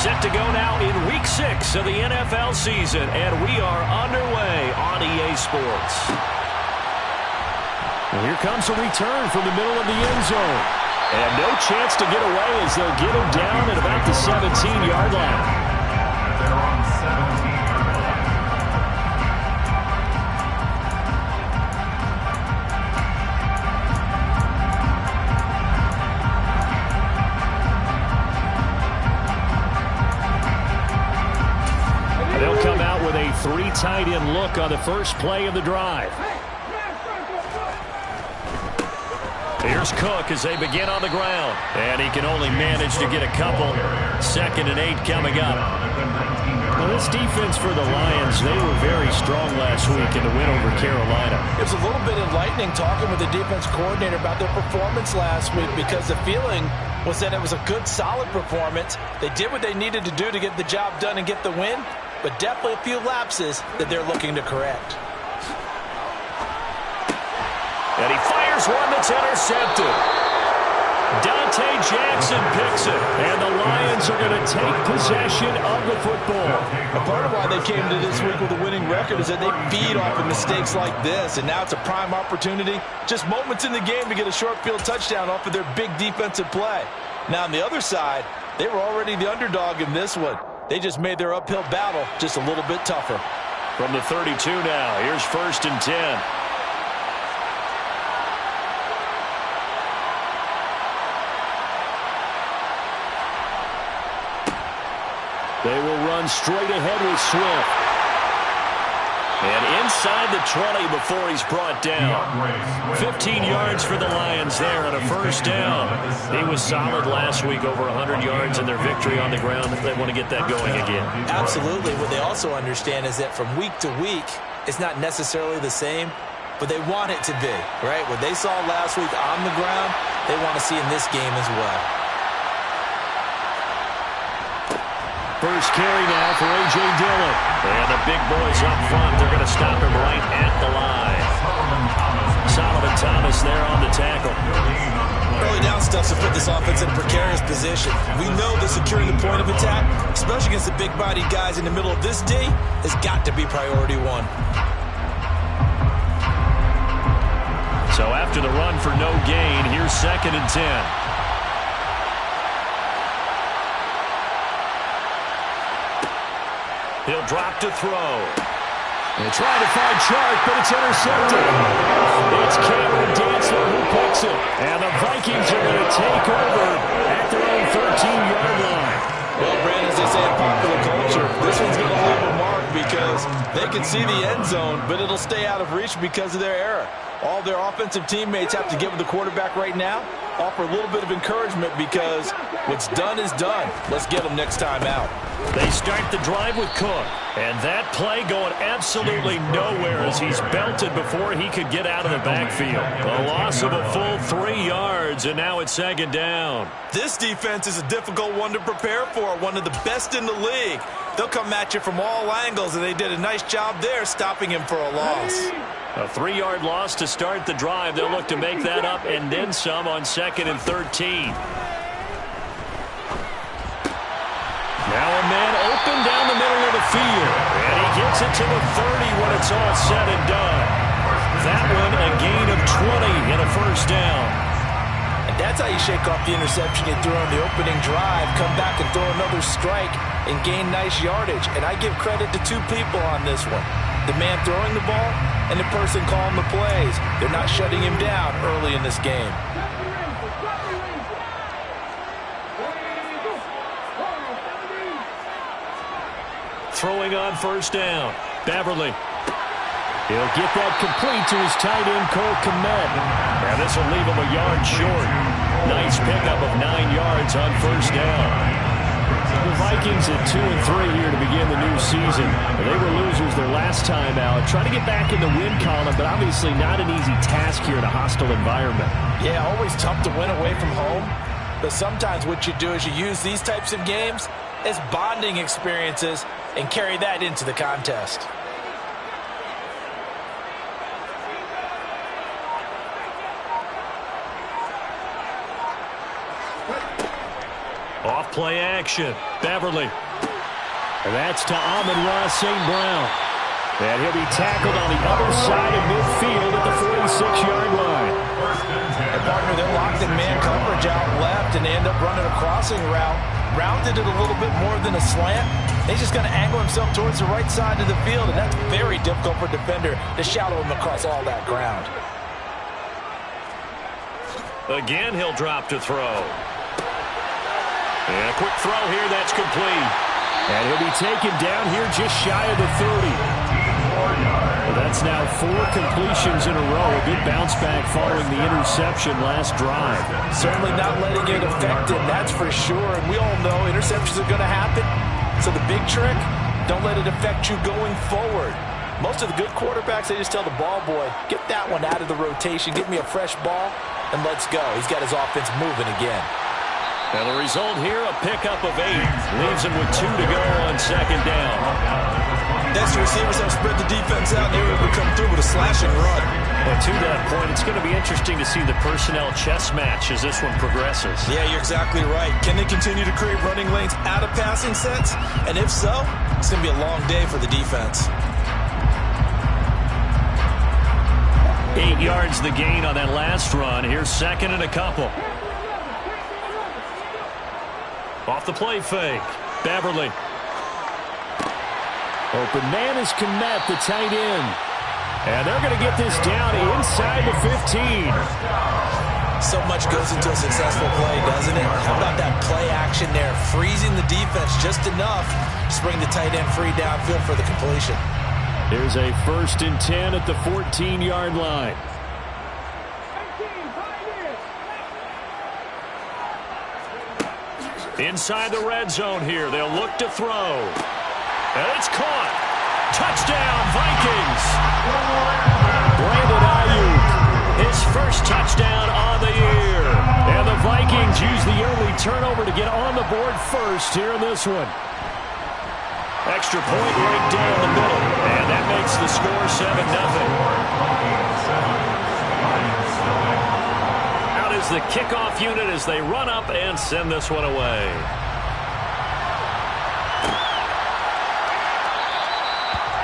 Set to go now in Week 6 of the NFL season, and we are underway on EA Sports. And here comes a return from the middle of the end zone. And no chance to get away as they'll get him down at about the 17-yard line. They're on 17. They'll come out with a 3 tight end look on the first play of the drive. Here's Cook as they begin on the ground. And he can only manage to get a couple. 2nd and 8 coming up. Well, this defense for the Lions, they were very strong last week in the win over Carolina. It was a little bit enlightening talking with the defense coordinator about their performance last week, because the feeling was that it was a good, solid performance. They did what they needed to do to get the job done and get the win, but definitely a few lapses that they're looking to correct. And he fires one that's intercepted. Dante Jackson picks it, and the Lions are going to take possession of the football. A part of why they came to this week with a winning record is that they feed off of mistakes like this, and now it's a prime opportunity, just moments in the game, to get a short field touchdown off of their big defensive play. Now on the other side, they were already the underdog in this one. They just made their uphill battle just a little bit tougher. From the 32 now, here's 1st and 10. They will run straight ahead with Swift. And inside the 20 before he's brought down. 15 yards for the Lions there on a 1st down. He was solid last week, over 100 yards in their victory on the ground. They want to get that going again. Absolutely. What they also understand is that from week to week, it's not necessarily the same, but they want it to be, right? What they saw last week on the ground, they want to see in this game as well. First carry now for A.J. Dillon. And the big boys up front, they're going to stop him right at the line. Solomon Thomas there on the tackle. Early down stuff to put this offense in a precarious position. We know that securing the point of attack, especially against the big-bodied guys in the middle of this D, has got to be priority one. So after the run for no gain, here's 2nd and 10. He'll drop to throw. And trying to find Chark, but it's intercepted. It's Cameron Dantzler who picks it. And the Vikings are going to take over at their own 13-yard line. Well, Brandon, as they say in popular culture, this one's going to leave a mark because they can see the end zone, but it'll stay out of reach because of their error. All their offensive teammates have to give the quarterback right now, offer a little bit of encouragement, because what's done is done. Let's get them next time out. They start the drive with Cook. And that play going absolutely nowhere as he's belted before he could get out of the backfield. A loss of a full 3 yards, and now it's 2nd down. This defense is a difficult one to prepare for, one of the best in the league. They'll come at you from all angles, and they did a nice job there stopping him for a loss. A 3-yard loss to start the drive. They'll look to make that up and then some on 2nd and 13. Now a man open down the middle of the field. And he gets it to the 30 when it's all said and done. That one a gain of 20 and a 1st down. And that's how you shake off the interception you threw on the opening drive, come back and throw another strike and gain nice yardage. And I give credit to 2 people on this one. The man throwing the ball and the person calling the plays. They're not shutting him down early in this game. Throwing on 1st down. Beverly. He'll get that complete to his tight end, Cole Kmet. And this will leave him a yard short. Nice pickup of 9 yards on 1st down. The Vikings at 2 and 3 here to begin the new season. They were losers their last time out. Trying to get back in the win column, but obviously not an easy task here in a hostile environment. Yeah, always tough to win away from home. But sometimes what you do is you use these types of games as bonding experiences and carry that into the contest. Off play action. Beverly. And that's to Amon-Ra St. Brown. And he'll be tackled on the other side of midfield at the 46-yard line. And partner, they're locked in man coverage out left, and they end up running a crossing route. Rounded it a little bit more than a slant. He's just going to angle himself towards the right side of the field, and that's very difficult for a defender to shadow him across all that ground. Again, he'll drop to throw. And a quick throw here, that's complete. And he'll be taken down here just shy of the 30. Well, that's now 4 completions in a row. A good bounce back following the interception last drive. Certainly not letting it affect him, that's for sure. And we all know interceptions are going to happen. So the big trick, don't let it affect you going forward. Most of the good quarterbacks, they just tell the ball boy, get that one out of the rotation, get me a fresh ball, and let's go. He's got his offense moving again. And the result here, a pickup of 8. Leaves him with 2 to go on second down. Next, receivers have spread the defense out, and they were able to come through with a slash and run. Well, to that point, it's going to be interesting to see the personnel chess match as this one progresses. Yeah, you're exactly right. Can they continue to create running lanes out of passing sets? And if so, it's going to be a long day for the defense. 8 yards the gain on that last run. Here's second and a couple. Off the play fake. Beverly. Open man is Kmet, the tight end. And they're going to get this down inside the 15. So much goes into a successful play, doesn't it? How about that play action there? Freezing the defense just enough to bring the tight end free downfield for the completion. Here's a 1st and 10 at the 14-yard line. Inside the red zone here. They'll look to throw. And it's caught. Touchdown, Vikings. Brandon Ayuk, his first touchdown on the year. And the Vikings use the early turnover to get on the board first here in this one. Extra point right down the middle. And that makes the score 7-0. The kickoff unit as they run up and send this one away.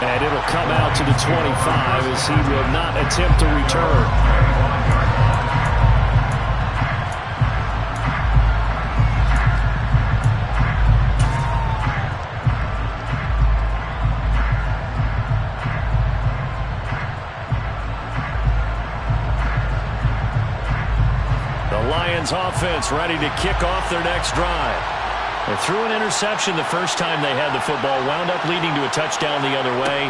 And it'll come out to the 25 as he will not attempt to return. Offense ready to kick off their next drive. They threw an interception the first time they had the football, wound up leading to a touchdown the other way.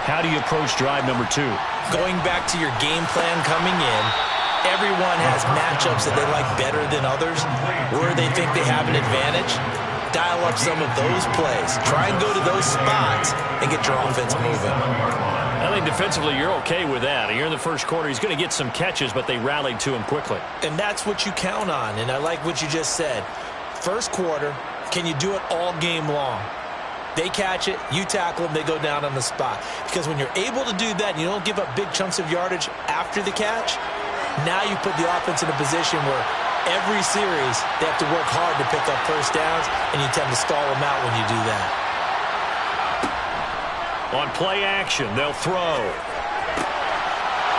How do you approach drive number 2? Going back to your game plan coming in, everyone has matchups that they like better than others, where they think they have an advantage. Dial up some of those plays. Try and go to those spots and get your offense moving. I think defensively you're okay with that. Here in the first quarter, he's going to get some catches, but they rallied to him quickly. And that's what you count on, and I like what you just said. First quarter, can you do it all game long? They catch it, you tackle them, they go down on the spot. Because when you're able to do that and you don't give up big chunks of yardage after the catch, now you put the offense in a position where every series they have to work hard to pick up first downs, and you tend to stall them out when you do that. On play action, they'll throw.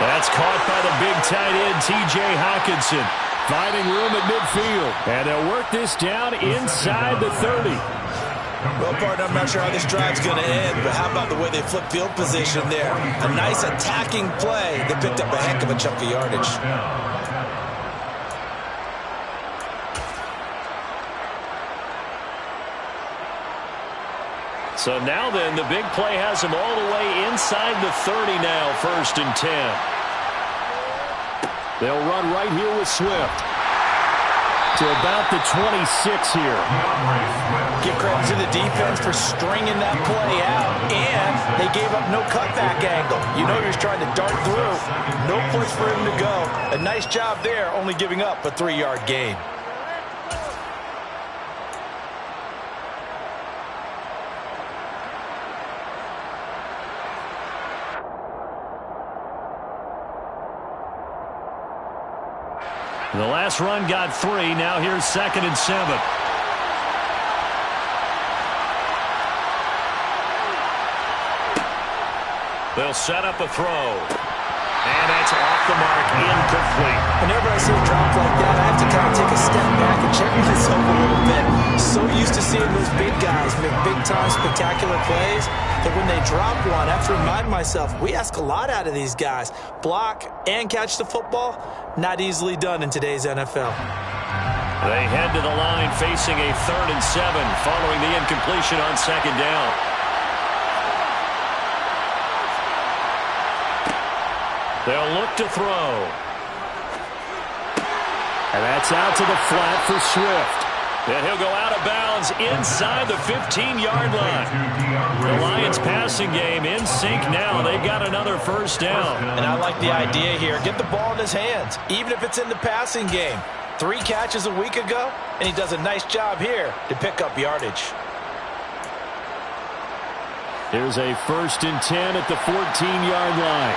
That's caught by the big tight end, T.J. Hockenson. Finding room at midfield. And they'll work this down inside the 30. Well, partner, I'm not sure how this drive's going to end, but how about the way they flip field position there? A nice attacking play. They picked up a heck of a chunk of yardage. So now then, the big play has him all the way inside the 30 now, 1st and 10. They'll run right here with Swift to about the 26 here. Give credit to the defense for stringing that play out, and they gave up no cutback angle. You know you're trying to dart through. No place for him to go. A nice job there, only giving up a 3-yard gain. The last run got 3. Now here's 2nd and 7. They'll set up a throw. And that's off the mark, incomplete. Whenever I see a drop like that, I have to kind of take a step back and check myself a little bit. So used to seeing those big guys make big-time spectacular plays that when they drop one, I have to remind myself, we ask a lot out of these guys. Block and catch the football, not easily done in today's NFL. They head to the line facing a 3rd and 7 following the incompletion on 2nd down. They'll look to throw. And that's out to the flat for Swift. And he'll go out of bounds inside the 15-yard line. The Lions passing game in sync now. They've got another 1st down. And I like the idea here. Get the ball in his hands, even if it's in the passing game. 3 catches a week ago, and he does a nice job here to pick up yardage. Here's a 1st and 10 at the 14-yard line.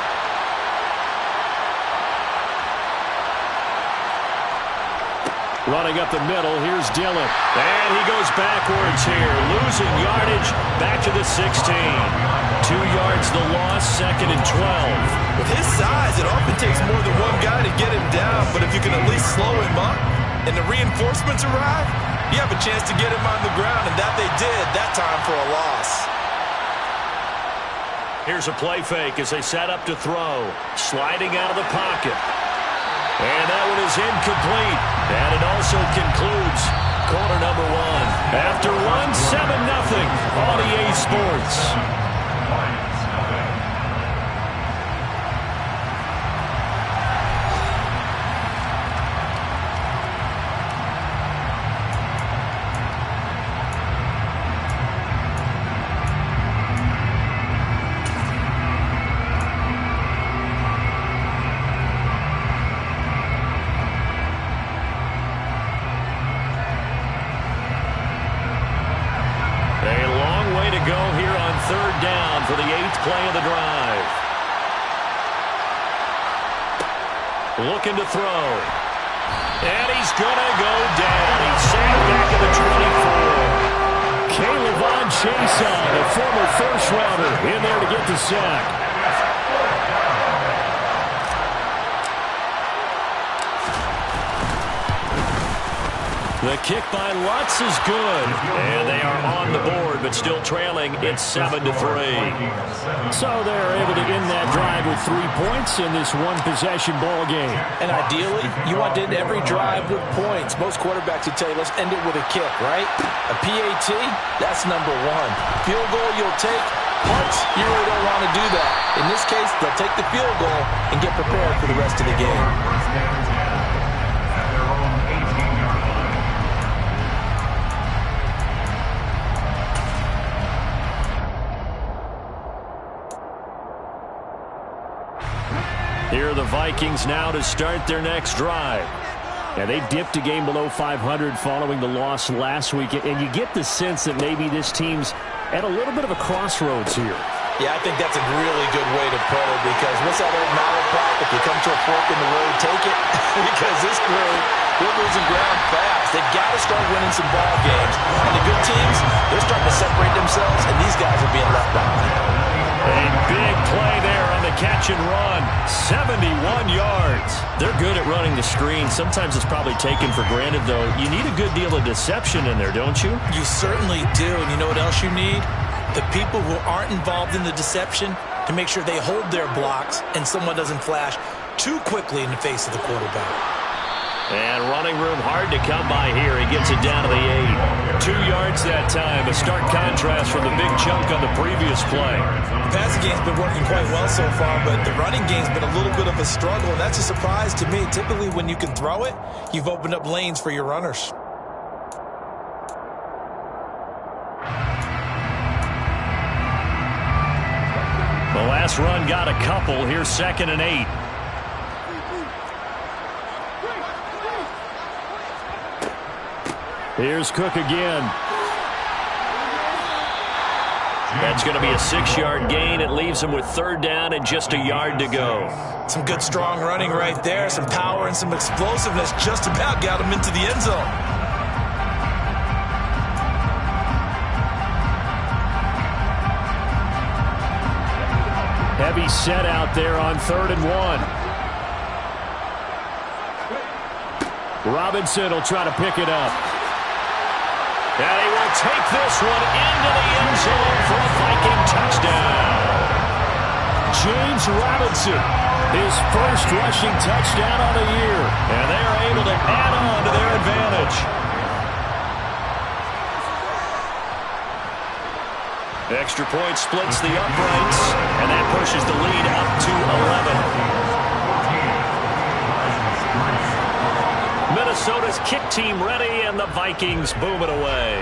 Running up the middle, here's Dillon. And he goes backwards here, losing yardage back to the 16. 2 yards the loss, 2nd and 12. With his size, it often takes more than one guy to get him down, but if you can at least slow him up and the reinforcements arrive, you have a chance to get him on the ground, and that they did that time for a loss. Here's a play fake as they set up to throw. Sliding out of the pocket. And that one is incomplete. And it also concludes quarter number 1. After 7-0 on EA Sports. For the 8th play of the drive. Looking to throw. And he's going to go down. He's sacked back at the 24. Caleb Chason, the former 1st-rounder, in there to get the sack. The kick by Lutz is good. And they are on the board, but still trailing. It's 7-3. So they're able to end that drive with 3 points in this one-possession ball game. And ideally, you want to end every drive with points. Most quarterbacks would tell you, let's end it with a kick, right? A PAT, that's number 1. Field goal, you'll take. Punts, you really don't want to do that. In this case, they'll take the field goal and get prepared for the rest of the game. Here are the Vikings now to start their next drive. Yeah, they dipped a game below 500 following the loss last week, and you get the sense that maybe this team's at a little bit of a crossroads here. Yeah, I think that's a really good way to put it, because what's that old malaprop? If you come to a fork in the road, take it. Because this crew, they're losing ground fast. They've got to start winning some ball games. And the good teams, they're starting to separate themselves, and these guys are being left behind. A big play there on the catch and run. 71 yards. They're good at running the screen. Sometimes it's probably taken for granted, though. You need a good deal of deception in there, don't you? You certainly do. And you know what else you need? The people who aren't involved in the deception to make sure they hold their blocks and someone doesn't flash too quickly in the face of the quarterback. And running room hard to come by here. He gets it down to the 8. 2 yards that time. A stark contrast from the big chunk on the previous play. The passing game's been working quite well so far, but the running game's been a little bit of a struggle, and that's a surprise to me. Typically, when you can throw it, you've opened up lanes for your runners. The last run got a couple. Here's 2nd and 8. Here's Cook again. That's going to be a 6-yard gain. It leaves him with 3rd down and just a yard to go. Some good, strong running right there. Some power and some explosiveness just about got him into the end zone. be set out there on 3rd and 1. Robinson will try to pick it up. And he will take this one into the end zone for a Viking touchdown. James Robinson, his first rushing touchdown on the year. And they are able to add on to their advantage. Extra point splits the uprights, and that pushes the lead up to 11. Minnesota's kick team ready, and the Vikings boom it away.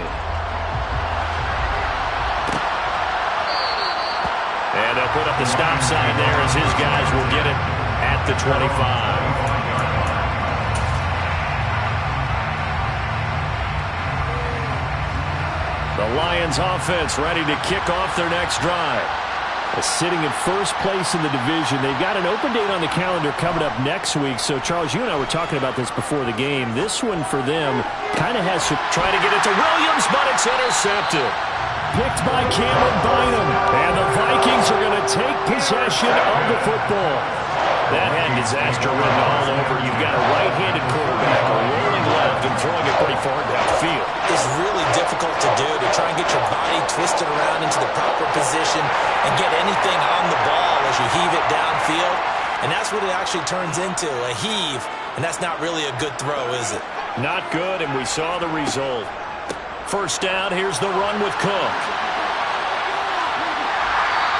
And they'll put up the stop sign there as his guys will get it at the 25. The Lions offense ready to kick off their next drive. Sitting in first place in the division. They've got an open date on the calendar coming up next week. So, Charles, you and I were talking about this before the game. This one for them kind of has to try to get it to Williams, but it's intercepted. Picked by Cameron Bynum. And the Vikings are going to take possession of the football. That had disaster written all over. You've got a right-handed quarterback, a rolling left, and throwing it pretty far downfield. It's really difficult to do, to try and get your body twisted around into the proper position and get anything on the ball as you heave it downfield. And that's what it actually turns into, a heave. And that's not really a good throw, is it? Not good, and we saw the result. First down, here's the run with Cook.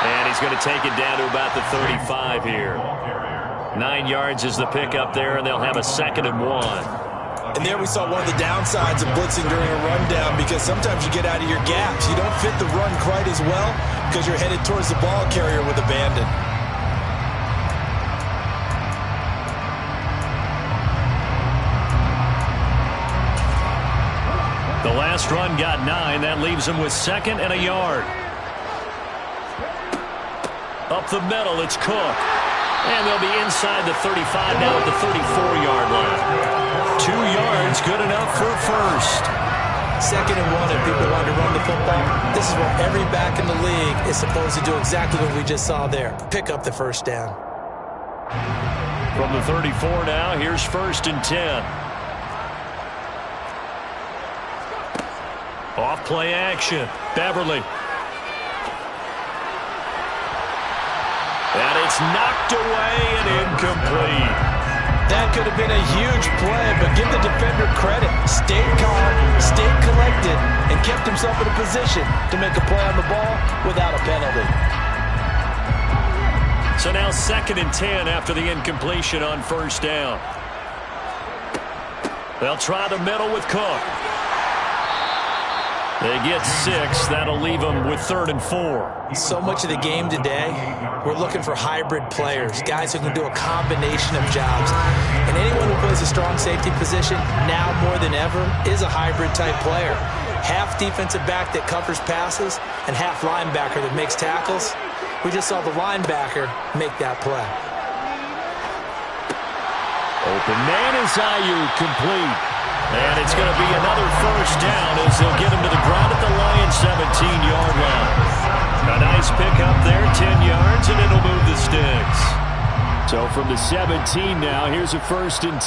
And he's going to take it down to about the 35 here. 9 yards is the pickup there, and they'll have a 2nd and 1. And there we saw one of the downsides of blitzing during a rundown, because sometimes you get out of your gaps. You don't fit the run quite as well because you're headed towards the ball carrier with abandon. The last run got 9. That leaves them with 2nd and a yard. Up the middle, it's Cook. And they'll be inside the 35 now at the 34-yard line. 2 yards, good enough for first. 2nd and 1 if people want to run the football. This is what every back in the league is supposed to do, exactly what we just saw there. Pick up the first down. From the 34 now, here's 1st and 10. Off play action. Beverly. And it's knocked away and incomplete. That could have been a huge play, but give the defender credit. Stayed calm, stayed collected, and kept himself in a position to make a play on the ball without a penalty. So now 2nd and 10 after the incompletion on 1st down. They'll try the middle with Cook. They get 6. That'll leave them with 3rd and 4. So much of the game today, we're looking for hybrid players, guys who can do a combination of jobs. And anyone who plays a strong safety position, now more than ever, is a hybrid-type player. Half defensive back that covers passes and half linebacker that makes tackles. We just saw the linebacker make that play. Open man is Ayuk, complete. And it's going to be another first down as they'll get him to the ground at the Lions' 17-yard line. A nice pickup there, 10 yards, and it'll move the sticks. So from the 17 now, here's a 1st and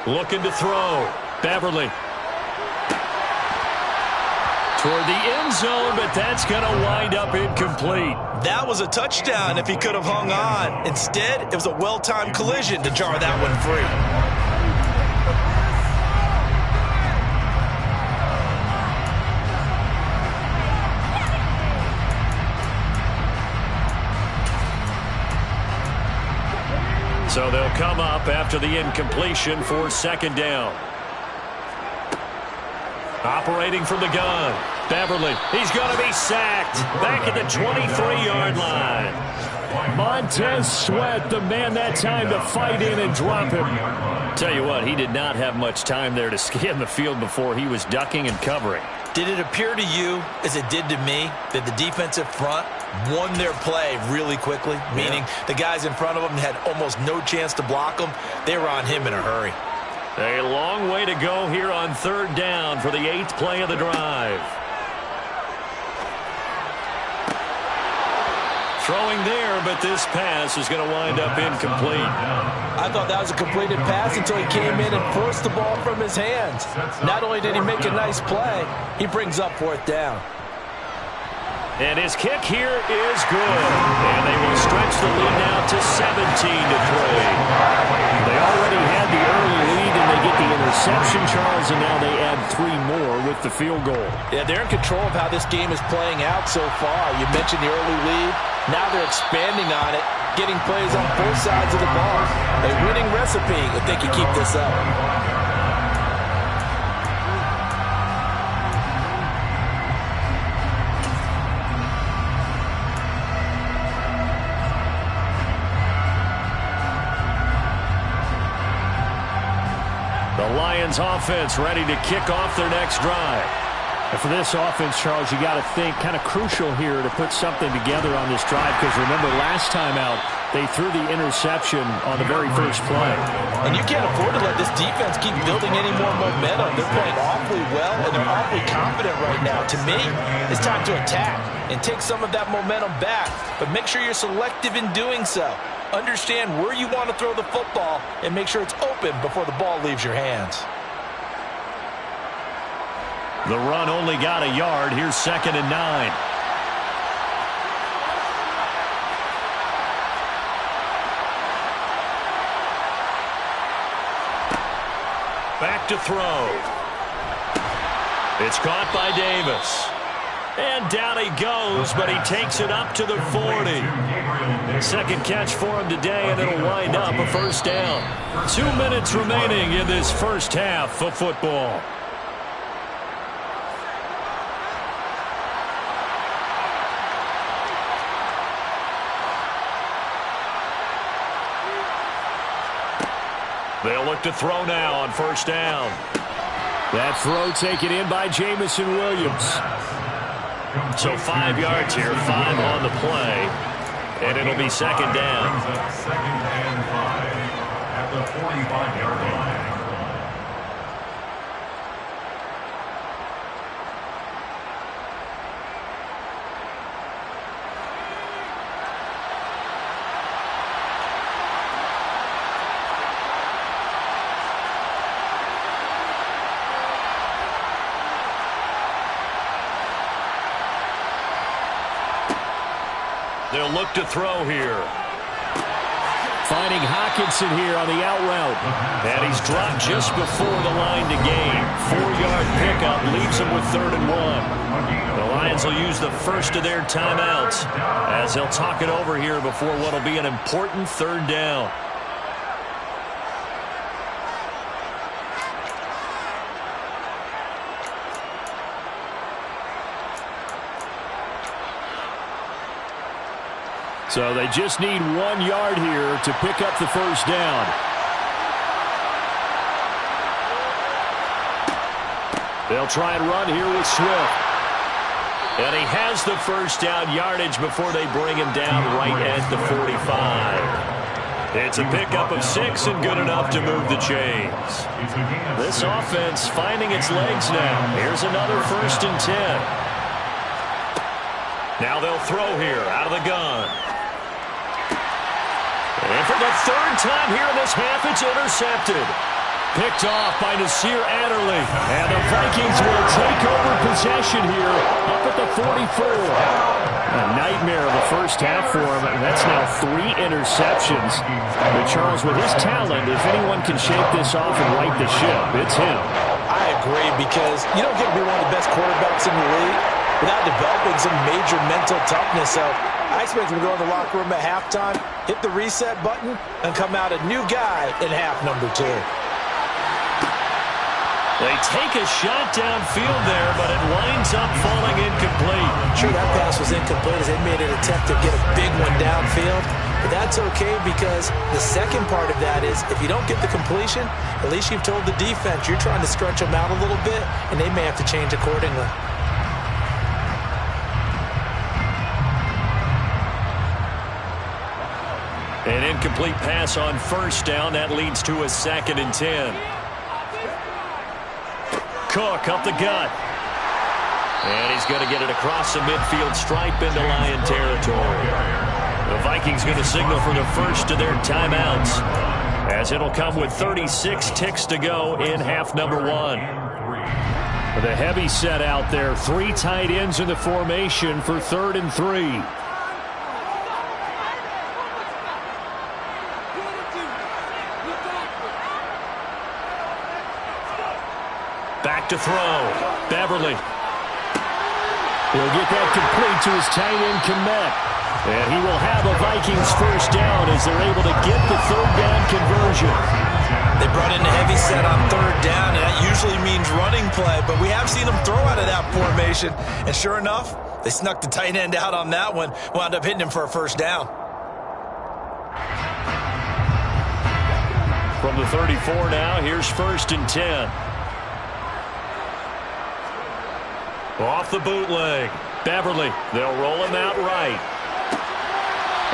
10. Looking to throw. Beverly. Toward the end zone, but that's going to wind up incomplete. That was a touchdown if he could have hung on. Instead, it was a well-timed collision to jar that one free. So they'll come up after the incompletion for 2nd down. Operating from the gun. Beverly, he's going to be sacked. Back at the 23-yard line. Montez Sweat, the man that time to fight in and drop him. Tell you what, he did not have much time there to scan the field before he was ducking and covering. Did it appear to you, as it did to me, that the defensive front won their play really quickly? Meaning the guys in front of them had almost no chance to block them. They were on him in a hurry. A long way to go here on 3rd down for the 8th play of the drive. Throwing there, but this pass is going to wind up incomplete. I thought that was a completed pass until he came in and forced the ball from his hands. Not only did he make a nice play, he brings up fourth down. And his kick here is good. And they will stretch the lead now to 17-3. They already had the early lead, and they get the interception, Charles, and now they add 3 more with the field goal. Yeah, they're in control of how this game is playing out so far. You mentioned the early lead. Now they're expanding on it, getting plays on both sides of the ball. A winning recipe if they can keep this up. The Lions offense ready to kick off their next drive. And for this offense, Charles, you got to think kind of crucial here to put something together on this drive, because remember last time out they threw the interception on the very first play. And you can't afford to let this defense keep building any more momentum. They're playing awfully well, and they're awfully confident right now. To me, it's time to attack and take some of that momentum back, but make sure you're selective in doing so. Understand where you want to throw the football and make sure it's open before the ball leaves your hands. The run only got a yard. Here's 2nd and 9. Back to throw. It's caught by Davis. And down he goes, but he takes it up to the 40. Second catch for him today, and it'll wind up a first down. 2 minutes remaining in this first half of football. They'll look to throw now on first down. That throw taken in by Jamison Williams. So 5 yards here, 5 on the play, and it'll be second down. Second and 5 at the 45-yard line. They'll look to throw here. Finding Hockenson here on the out route. And he's dropped just before the line to gain. 4-yard pickup leaves him with 3rd and 1. The Lions will use the first of their timeouts as they'll talk it over here before what will be an important 3rd down. So they just need 1 yard here to pick up the first down. They'll try and run here with Swift. And he has the first down yardage before they bring him down right at the 45. It's a pickup of 6 and good enough to move the chains. This offense finding its legs now. Here's another 1st and 10. Now they'll throw here out of the gun. And for the 3rd time here in this half, it's intercepted. Picked off by Nasir Adderley. And the Vikings will take over possession here up at the 44. A nightmare of the first half for him. That's now 3 interceptions. But Charles, with his talent, if anyone can shake this off and right the ship, it's him. I agree, because you don't get to be one of the best quarterbacks in the league without developing some major mental toughness. So I expect him to go in the locker room at halftime, hit the reset button, and come out a new guy in half number 2. They take a shot downfield there, but it winds up falling incomplete. Sure, that pass was incomplete as they made an attempt to get a big one downfield. But that's okay, because the second part of that is if you don't get the completion, at least you've told the defense you're trying to stretch them out a little bit, and they may have to change accordingly. An incomplete pass on first down. That leads to a 2nd and 10. Cook up the gut. And he's going to get it across the midfield stripe into Lion territory. The Vikings going to signal for the first of their timeouts, as it'll come with 36 ticks to go in half number one. With a heavy set out there, 3 tight ends in the formation for 3rd and 3. Back to throw. Beverly. He'll get that complete to his tight end, Komet. And he will have a Vikings first down as they're able to get the 3rd down conversion. They brought in a heavy set on 3rd down, and that usually means running play, but we have seen them throw out of that formation. And sure enough, they snuck the tight end out on that one, wound up hitting him for a first down. From the 34 now, here's 1st and 10. Off the bootleg. Beverly. They'll roll him out right.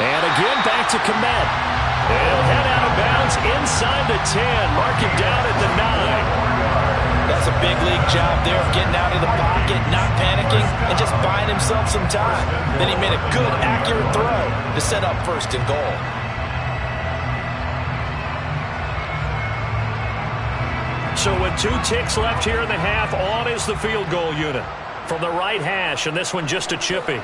And again, back to Komet. He'll head out of bounds inside the 10. Mark him down at the 9. That's a big league job there of getting out of the pocket, not panicking, and just buying himself some time. Then he made a good, accurate throw to set up 1st and goal. So with 2 ticks left here in the half, on is the field goal unit. From the right hash, and this one just a chippy.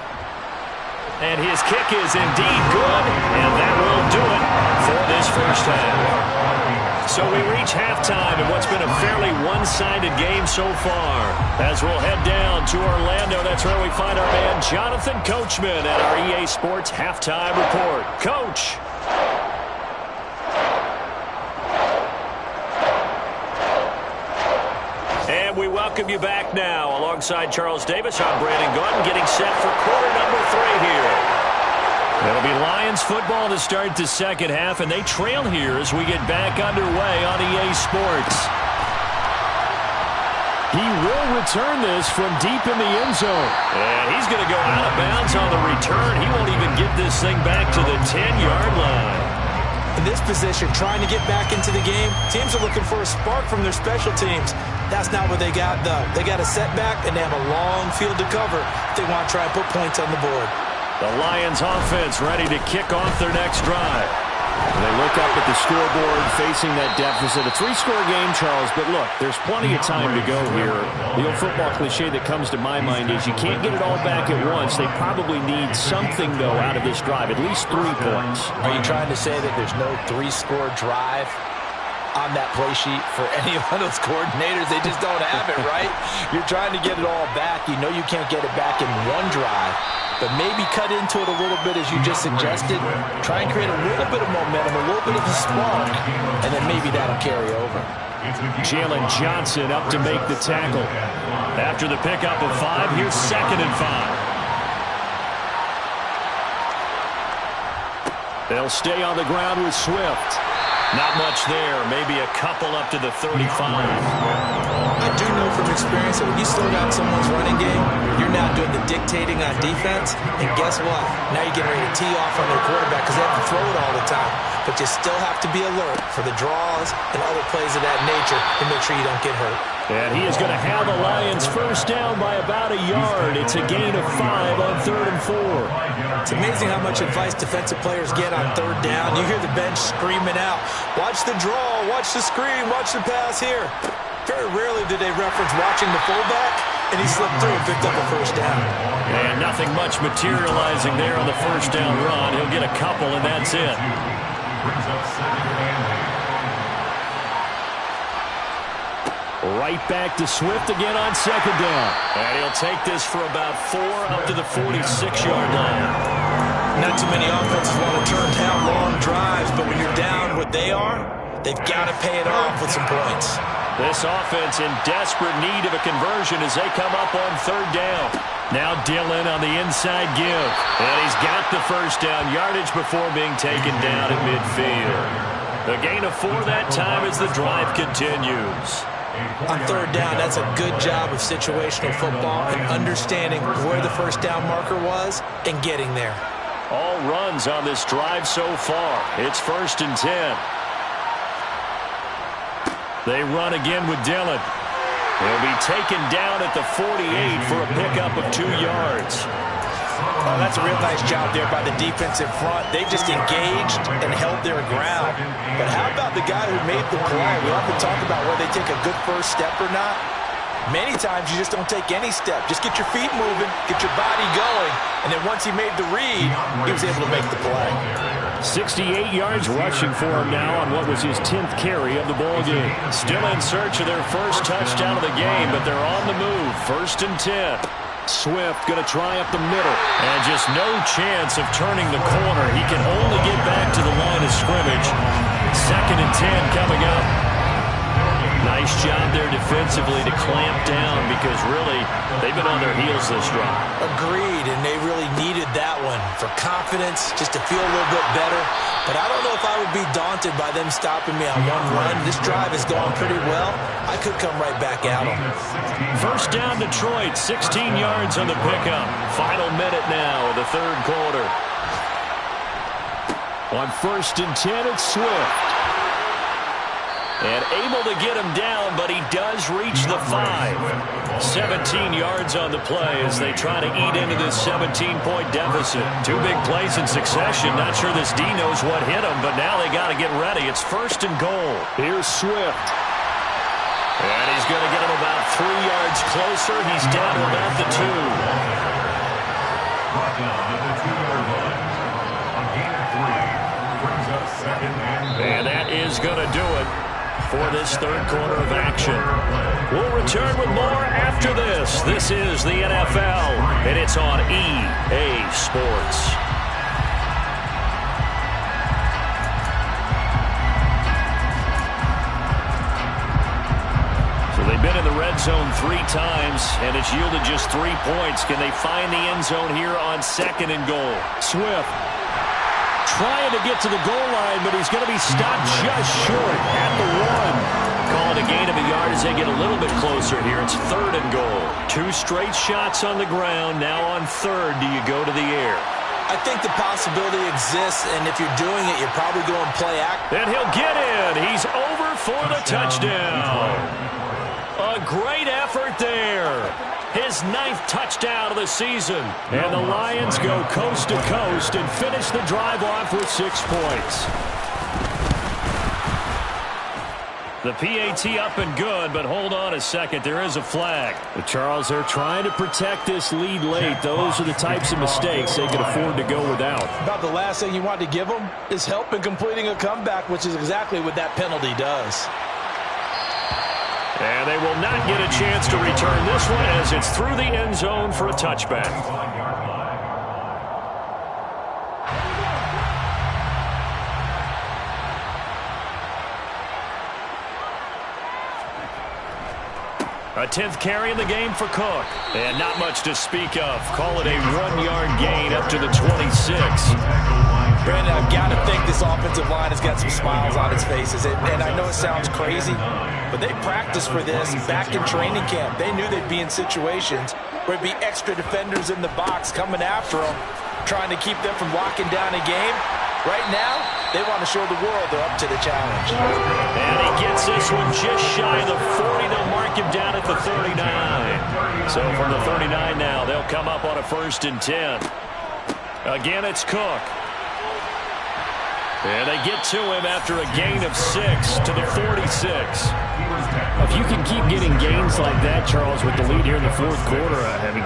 And his kick is indeed good, and that will do it for this first half. So we reach halftime in what's been a fairly one-sided game so far. As we'll head down to Orlando, that's where we find our man Jonathan Coachman at our EA Sports Halftime Report. Coach. And we welcome you back now. Alongside Charles Davis, I'm Brandon Gordon, getting set for quarter number 3 here. It'll be Lions football to start the second half, and they trail here as we get back underway on EA Sports. He will return this from deep in the end zone. And he's going to go out of bounds on the return. He won't even get this thing back to the 10-yard line. In this position, trying to get back into the game, teams are looking for a spark from their special teams. That's not what they got, though. They got a setback, and they have a long field to cover if they want to try and put points on the board. The Lions offense ready to kick off their next drive. They look up at the scoreboard facing that deficit. A 3-score game, Charles, but look, there's plenty of time to go here. The old football cliche that comes to my mind is you can't get it all back at once. They probably need something, though, out of this drive, at least 3 points. Are you trying to say that there's no 3-score drive on that play sheet for any of those coordinators? They just don't have it, right? You're trying to get it all back. You know you can't get it back in one drive, but maybe cut into it a little bit as you just suggested. Try and create a little bit of momentum, a little bit of a spark, and then maybe that'll carry over. Jalen Johnson up to make the tackle. After the pickup of 5, here's 2nd and 5. They'll stay on the ground with Swift. Not much there. Maybe a couple up to the 35. I do know from experience that when you slow down someone's running game, you're now doing the dictating on defense. And guess what? Now you're getting ready to tee off on their quarterback because they have to throw it all the time. But you still have to be alert for the draws and other plays of that nature to make sure you don't get hurt. And he is going to have the Lions first down by about a yard. It's a gain of 5 on 3rd and 4. It's amazing how much advice defensive players get on 3rd down. You hear the bench screaming out, watch the draw, watch the screen, watch the pass here. Very rarely do they reference watching the fullback, and he slipped through and picked up a first down. And nothing much materializing there on the first down run. He'll get a couple, and that's it. Right back to Swift again on 2nd down. And he'll take this for about 4 up to the 46-yard line. Not too many offenses want to turn down long drives, but when you're down what they are, they've got to pay it off with some points. This offense in desperate need of a conversion as they come up on 3rd down. Now Dillon on the inside give. And he's got the first down yardage before being taken down at midfield. The gain of 4 that time as the drive continues. On 3rd down, that's a good job of situational football and understanding where the first down marker was and getting there. All runs on this drive so far. It's 1st and 10. They run again with Dillon. He'll be taken down at the 48 for a pickup of 2 yards. Oh, that's a real nice job there by the defense in front. They just engaged and held their ground. But how about the guy who made the play? We often talk about whether they take a good first step or not. Many times you just don't take any step. Just get your feet moving, get your body going, and then once he made the read, he was able to make the play. 68 yards rushing for him now on what was his 10th carry of the ball game. Still in search of their first touchdown of the game, but they're on the move. 1st and 10. Swift going to try up the middle. And just no chance of turning the corner. He can only get back to the line of scrimmage. 2nd and 10 coming up. Nice job there defensively to clamp down because really they've been on their heels this drive. Agreed, and they really needed that one for confidence, just to feel a little bit better. But I don't know if I would be daunted by them stopping me on one run. This drive has gone pretty well. I could come right back at them. 1st down Detroit, 16 yards on the pickup. Final minute now of the 3rd quarter. On 1st and 10, it's Swift. And able to get him down, but he does reach the 5. 17 yards on the play as they try to eat into this 17-point deficit. 2 big plays in succession. Not sure this D knows what hit him, but now they got to get ready. It's 1st and goal. Here's Swift. And he's going to get him about 3 yards closer. He's down to about the 2. Brought down at the 2-yard line. A gain of 3 brings up 2nd and goal. And that is going to do it for this 3rd quarter of action. We'll return with more after this. This is the NFL, and it's on EA Sports. So they've been in the red zone 3 times, and it's yielded just 3 points. Can they find the end zone here on 2nd and goal? Swift trying to get to the goal line, but he's going to be stopped just short at the 1. Call it a gain of a yard as they get a little bit closer here. It's 3rd and goal. 2 straight shots on the ground. Now on 3rd, do you go to the air? I think the possibility exists, and if you're doing it, you're probably going to play act. And he'll get in. He's over for the touchdown. A great effort there. His 9th touchdown of the season. And the Lions go coast to coast and finish the drive off with 6 points. The PAT up and good, but hold on a second. There is a flag. But Charles, they're trying to protect this lead late. Those are the types of mistakes they can afford to go without. About the last thing you want to give them is help in completing a comeback, which is exactly what that penalty does. And they will not get a chance to return this one as it's through the end zone for a touchback. A 10th carry in the game for Cook. And not much to speak of. Call it a 1-yard gain up to the 26. Brandon, I've got to think this offensive line has got some smiles on its faces. And I know it sounds crazy, but they practiced for this back in training camp. They knew they'd be in situations where it'd be extra defenders in the box coming after them, trying to keep them from locking down a game. Right now, they want to show the world they're up to the challenge. And he gets this one just shy of the 40. They'll mark him down at the 39. So from the 39 now, they'll come up on a 1st and 10. Again, it's Cook. And they get to him after a gain of 6 to the 46. If you can keep getting gains like that, Charles, with the lead here in the 4th quarter,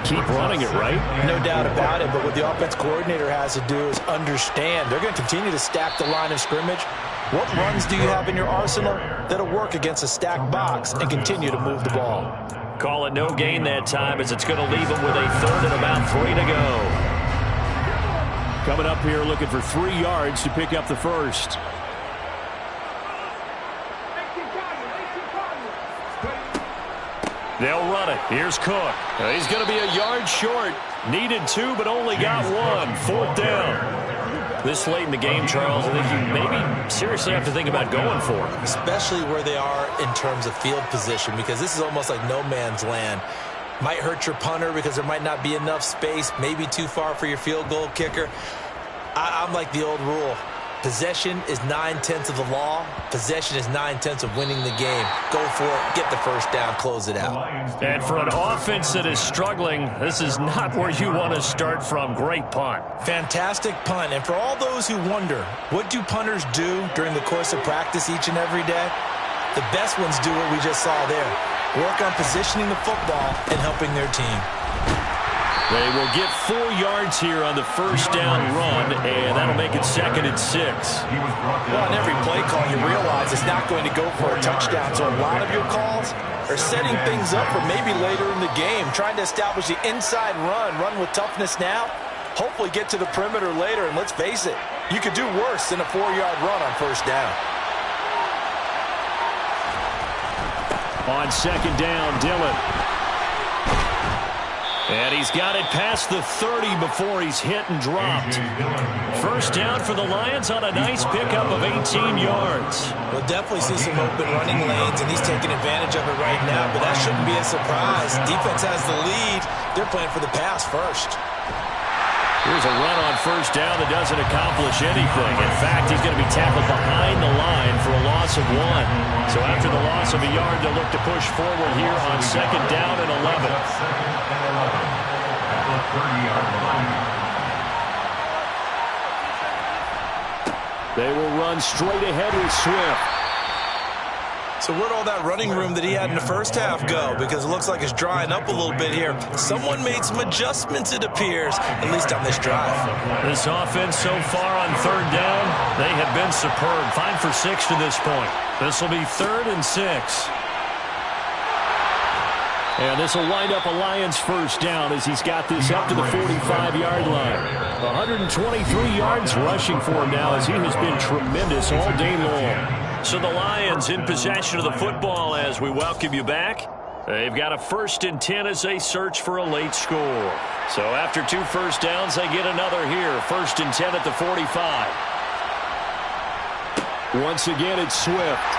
keep running it, right? No doubt about it, but what the offense coordinator has to do is understand. They're going to continue to stack the line of scrimmage. What runs do you have in your arsenal that'll work against a stacked box and continue to move the ball? Call it no gain that time as it's going to leave them with a 3rd and about 3 to go. Coming up here looking for 3 yards to pick up the 1st. They'll run it. Here's Cook. He's going to be a yard short. Needed 2, but only got 1. 4th down. This late in the game, Charles, I think you maybe seriously have to think about going for it. Especially where they are in terms of field position, because this is almost like no man's land. Might hurt your punter because there might not be enough space, maybe too far for your field goal kicker. I'm like the old rule. Possession is 9/10 of the law. Possession is 9/10 of winning the game. Go for it, get the first down, close it out. And for an offense that is struggling, this is not where you want to start from. Great punt. Fantastic punt. And for all those who wonder, what do punters do during the course of practice each and every day? The best ones do what we just saw there. Work on positioning the football and helping their team. They will get 4 yards here on the first down run, and that'll make it 2nd and 6. Well, on every play call, you realize it's not going to go for a touchdown, so a lot of your calls are setting things up for maybe later in the game, trying to establish the inside run with toughness now, hopefully get to the perimeter later, and let's face it, you could do worse than a 4-yard run on first down. On 2nd down, Dillon. And he's got it past the 30 before he's hit and dropped. First down for the Lions on a nice pickup of 18 yards. We'll definitely see some open running lanes, and he's taking advantage of it right now, but that shouldn't be a surprise. Defense has the lead. They're playing for the pass first. Here's a run on first down that doesn't accomplish anything. In fact, he's going to be tackled behind the line for a loss of 1. So after the loss of a yard, they'll look to push forward here on 2nd down and 11. They will run straight ahead with Swift. So where'd all that running room that he had in the first half go? Because it looks like it's drying up a little bit here. Someone made some adjustments, it appears, at least on this drive. This offense so far on 3rd down, they have been superb. 5 for 6 to this point. This will be 3rd and 6. And this will wind up a Lions first down as he's got this up to the 45-yard line. 123 yards rushing for him now as he has been tremendous all day long. So the Lions in possession of the football as we welcome you back. They've got a 1st and 10 as they search for a late score. So after 2 first downs, they get another here. 1st and 10 at the 45. Once again, it's Swift.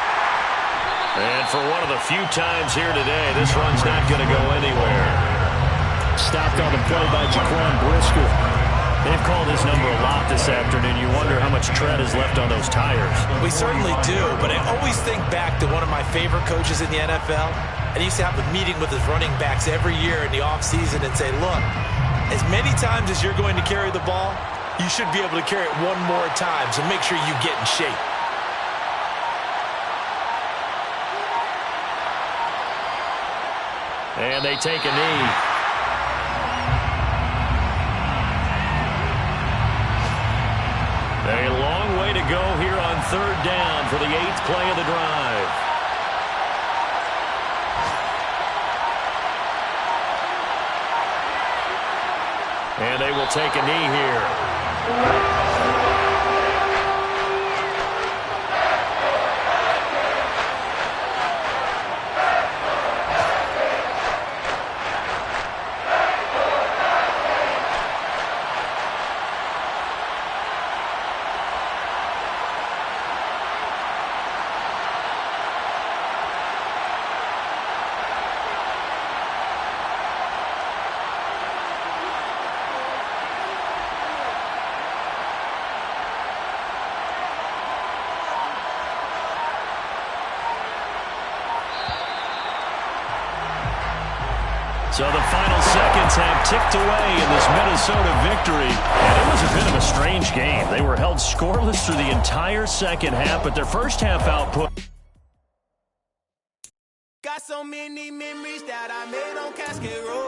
And for one of the few times here today, this run's not going to go anywhere. Stopped on the play by Jaquan Brisker. They've called his number a lot this afternoon. You wonder how much tread is left on those tires. We certainly do, but I always think back to one of my favorite coaches in the NFL. And he used to have a meeting with his running backs every year in the offseason and say, look, as many times as you're going to carry the ball, you should be able to carry it one more time, so make sure you get in shape. And they take a knee. A long way to go here on 3rd down for the 8th play of the drive. And they will take a knee here. So the final seconds have ticked away in this Minnesota victory. And it was a bit of a strange game. They were held scoreless through the entire second half, but their first half output. Got so many memories that I made on Casket Road.